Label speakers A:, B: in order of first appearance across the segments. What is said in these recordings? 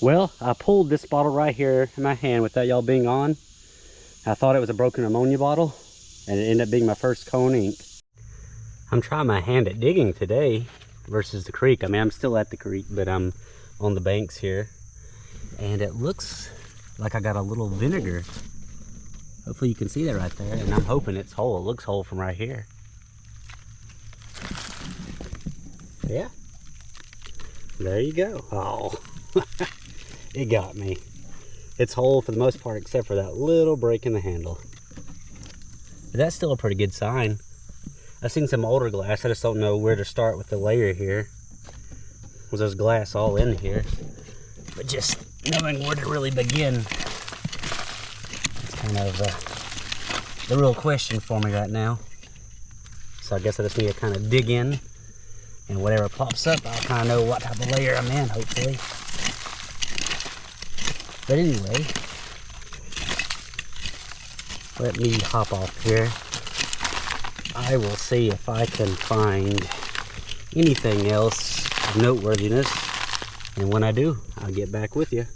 A: Well, I pulled this bottle right here in my hand without y'all being on. I thought it was a broken ammonia bottle, and it ended up being my first cone ink. I'm trying my hand at digging today versus the creek. I mean, I'm still at the creek, but I'm on the banks here. And it looks like I got a little vinegar. Hopefully you can see that right there. And I'm hoping it's whole. It looks whole from right here. Yeah. There you go. Oh, it got me. It's whole for the most part, except for that little break in the handle. But that's still a pretty good sign. I've seen some older glass. I just don't know where to start with the layer here. Because there's glass all in here. But just knowing where to really begin, it's kind of the real question for me right now. So I guess I just need to kind of dig in. And whatever pops up, I'll kind of know what type of layer I'm in, hopefully. But anyway, let me hop off here. I will see if I can find anything else of noteworthiness. And when I do, I'll get back with you.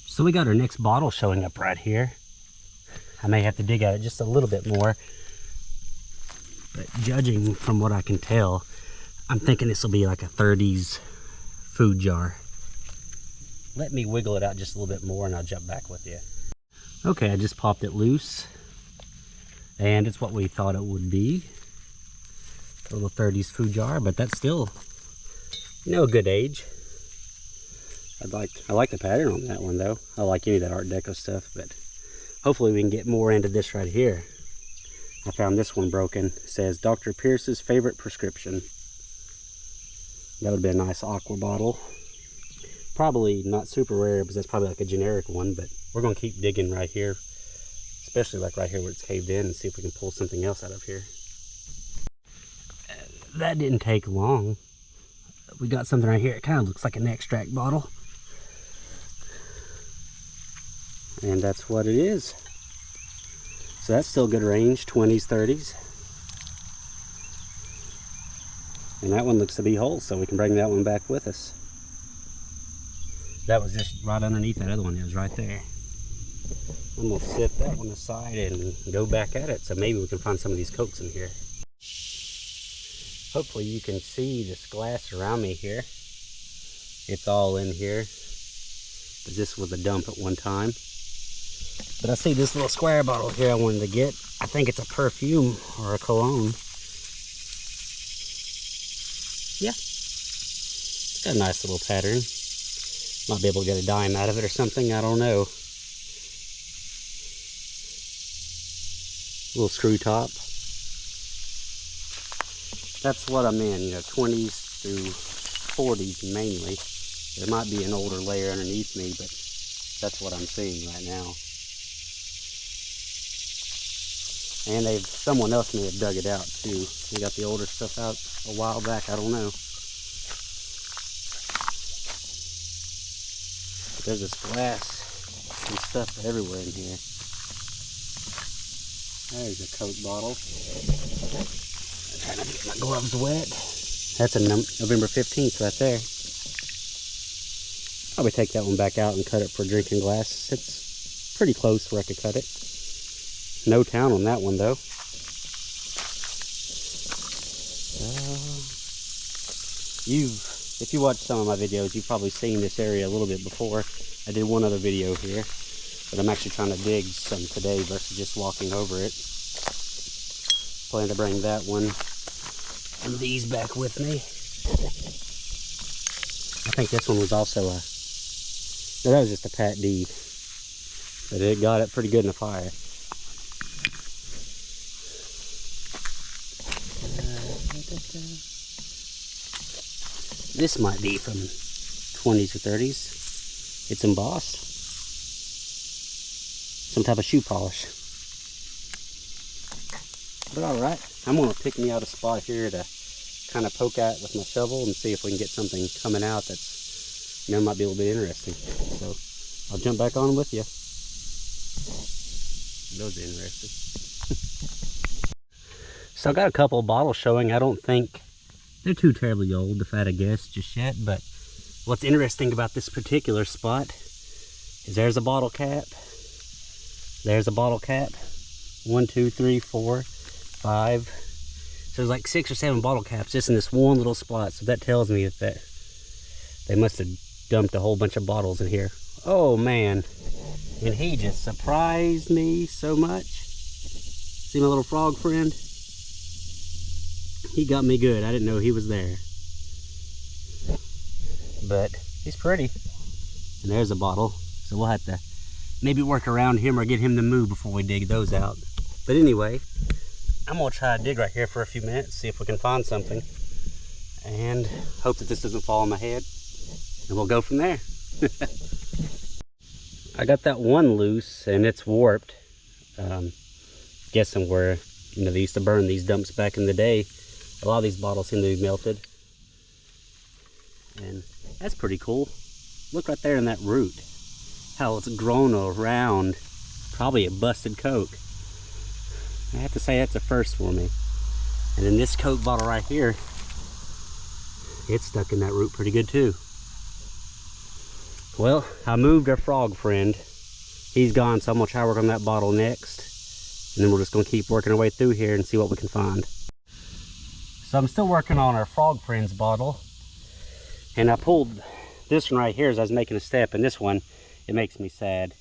A: So we got our next bottle showing up right here. I may have to dig at it just a little bit more. But judging from what I can tell, I'm thinking this will be like a 30s food jar. Let me wiggle it out just a little bit more and I'll jump back with you. Okay, I just popped it loose. And it's what we thought it would be. A little 30s food jar, but that's still, you know, a good age. I like the pattern on that one though. I like any of that Art Deco stuff, but hopefully we can get more into this right here. I found this one broken. It says Dr. Pierce's favorite prescription. That would be a nice aqua bottle. Probably not super rare because that's probably like a generic one, but we're gonna keep digging right here, especially like right here where it's caved in, and see if we can pull something else out of here. That didn't take long. We got something right here. It kind of looks like an extract bottle. And that's what it is. So that's still good range, 20s, 30s. And that one looks to be whole, so we can bring that one back with us. That was just right underneath that other one. It was right there. I'm gonna set that one aside and go back at it, so maybe we can find some of these cokes in here. Hopefully you can see this glass around me here. It's all in here, because this was a dump at one time. But I see this little square bottle here I wanted to get. I think it's a perfume or a cologne. Yeah. It's got a nice little pattern. Might be able to get a dime out of it or something, I don't know. Little screw top. That's what I'm in, you know, 20s through 40s mainly. There might be an older layer underneath me, but that's what I'm seeing right now. And someone else may have dug it out too. They got the older stuff out a while back, I don't know. But there's this glass and stuff everywhere in here. There's a Coke bottle. I'm trying not to get my gloves wet. That's a November 15th right there. Probably take that one back out and cut it for drinking glass. It's pretty close where I could cut it. No town on that one though. If you watch some of my videos, you've probably seen this area a little bit before. I did one other video here, but I'm actually trying to dig some today versus just walking over it. Plan to bring that one and these back with me. I think this one was also no, that was just a Pat D, but it got it pretty good in the fire. This might be from 20s or 30s. It's embossed. Some type of shoe polish. But alright, I'm going to pick me out a spot here to kind of poke at with my shovel and see if we can get something coming out that's, you know, might be a little bit interesting. So I'll jump back on with you. Those are interesting. So I got a couple of bottles showing. I don't think they're too terribly old, if I had to guess, just yet, but What's interesting about this particular spot is there's a bottle cap. There's a bottle cap. 1, 2, 3, 4, 5. So there's like 6 or 7 bottle caps just in this one little spot. So that tells me that they must have dumped a whole bunch of bottles in here. Oh man. And he just surprised me so much. See my little frog friend? He got me good. I didn't know he was there. But he's pretty. And there's a bottle. So we'll have to maybe work around him or get him to move before we dig those out. But anyway, I'm gonna try to dig right here for a few minutes, see if we can find something. And hope that this doesn't fall on my head. And we'll go from there. I got that one loose and it's warped. Guessing where, you know, they used to burn these dumps back in the day. A lot of these bottles seem to be melted. And that's pretty cool. Look right there in that root. How it's grown around probably a busted Coke. I have to say that's a first for me. And then this Coke bottle right here, it's stuck in that root pretty good too. Well, I moved our frog friend. He's gone, so I'm gonna try to work on that bottle next. And then we're just gonna keep working our way through here and see what we can find. So I'm still working on our frog friend's bottle. And I pulled this one right here as I was making a step, and this one, it makes me sad.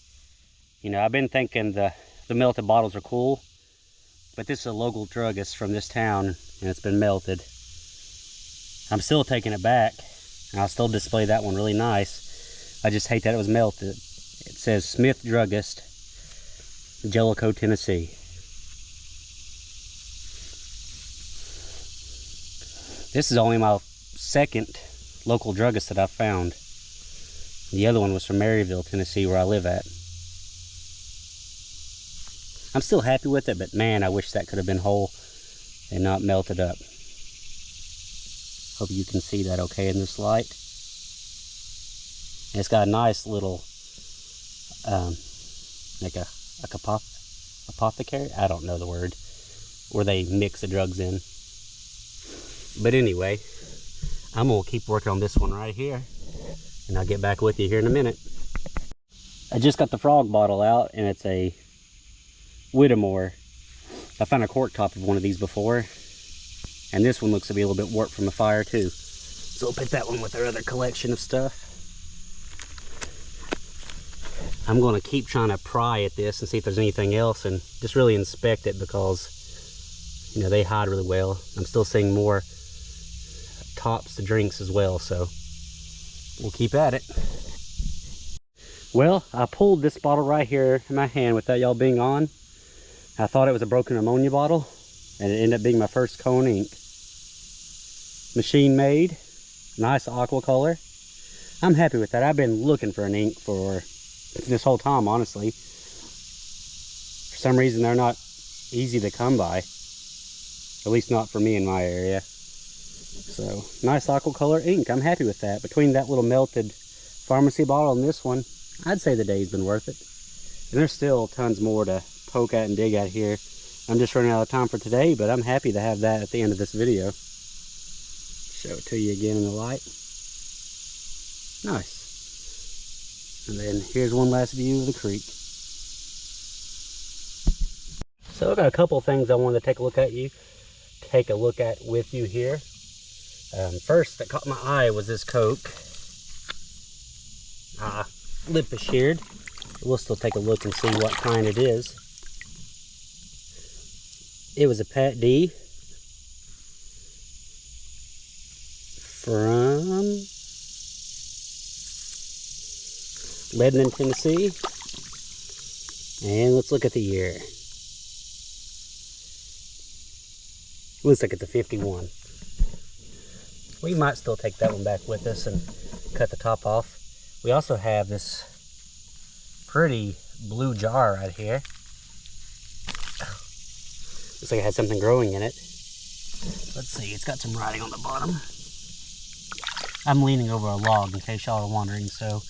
A: You know, I've been thinking the melted bottles are cool, but this is a local druggist from this town, and it's been melted. I'm still taking it back, and I'll still display that one really nice. I just hate that it was melted. It says Smith Druggist, Jellicoe, Tennessee. This is only my second local druggist that I've found. The other one was from Maryville, Tennessee, where I live at. I'm still happy with it, but man, I wish that could have been whole and not melted up. Hope you can see that okay in this light. And it's got a nice little, like a apothecary? I don't know the word. Where they mix the drugs in. But anyway, I'm going to keep working on this one right here. And I'll get back with you here in a minute. I just got the frog bottle out, and it's a Whittemore. I found a cork top of one of these before. And this one looks to be a little bit warped from the fire too. So we'll put that one with our other collection of stuff. I'm going to keep trying to pry at this and see if there's anything else and just really inspect it because, you know, they hide really well. I'm still seeing more tops to drinks as well, so we'll keep at it. Well, I pulled this bottle right here in my hand without y'all being on. I thought it was a broken ammonia bottle, and it ended up being my first cone ink. Machine made, nice aqua color. I'm happy with that. I've been looking for an ink for this whole time, honestly. For some reason, they're not easy to come by. At least not for me in my area. So, nice aqua color ink. I'm happy with that. Between that little melted pharmacy bottle and this one, I'd say the day's been worth it. And there's still tons more to poke at and dig at here. I'm just running out of time for today, but I'm happy to have that at the end of this video. Show it to you again in the light. Nice. And then here's one last view of the creek. So I've got a couple things I wanted to take a look at with you here. First that caught my eye was this Coke. Lip is sheared. We'll still take a look and see what kind it is. It was a Pat D from Lebanon, Tennessee. And let's look at the year. Looks like it's a 51. We might still take that one back with us and cut the top off. We also have this pretty blue jar right here. Looks like it had something growing in it. Let's see, it's got some writing on the bottom. I'm leaning over a log in case y'all are wondering, so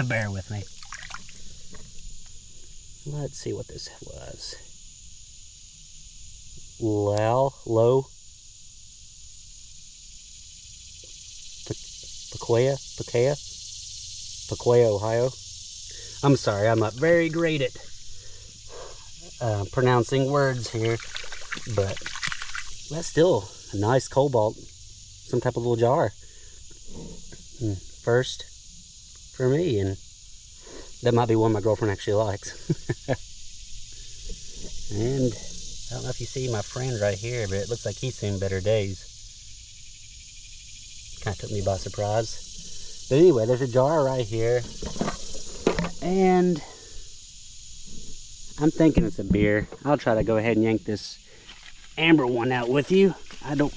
A: bear with me. Let's see what this was. Low Pequea, Ohio. I'm sorry, I'm not very great at pronouncing words here, but that's still a nice cobalt, some type of little jar. First for me, and that might be one my girlfriend actually likes. And I don't know if you see my friend right here, but it looks like he's seen better days. Kind of took me by surprise. But anyway, there's a jar right here, and I'm thinking it's a beer. I'll try to go ahead and yank this amber one out with you. Oh,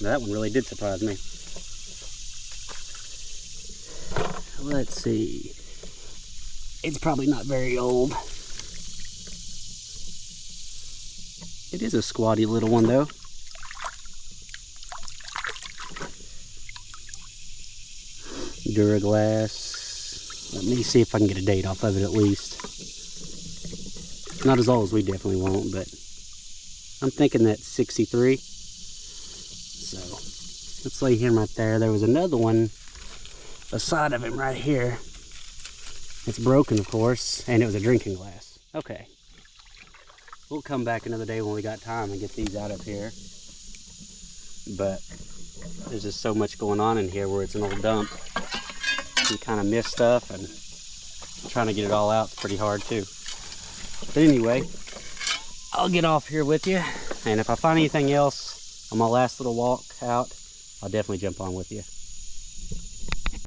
A: that one really did surprise me. Let's see. It's probably not very old. It is a squatty little one though. Duraglass. Let me see if I can get a date off of it at least. Not as old as we definitely won't, but I'm thinking that's 63. So let's lay him right there. There was another one beside of him right here. It's broken, of course, and it was a drinking glass. Okay. We'll come back another day when we got time and get these out of here. But there's just so much going on in here where it's an old dump. You kind of miss stuff, and trying to get it all out is pretty hard too. But anyway, I'll get off here with you, and if I find anything else on my last little walk out, I'll definitely jump on with you.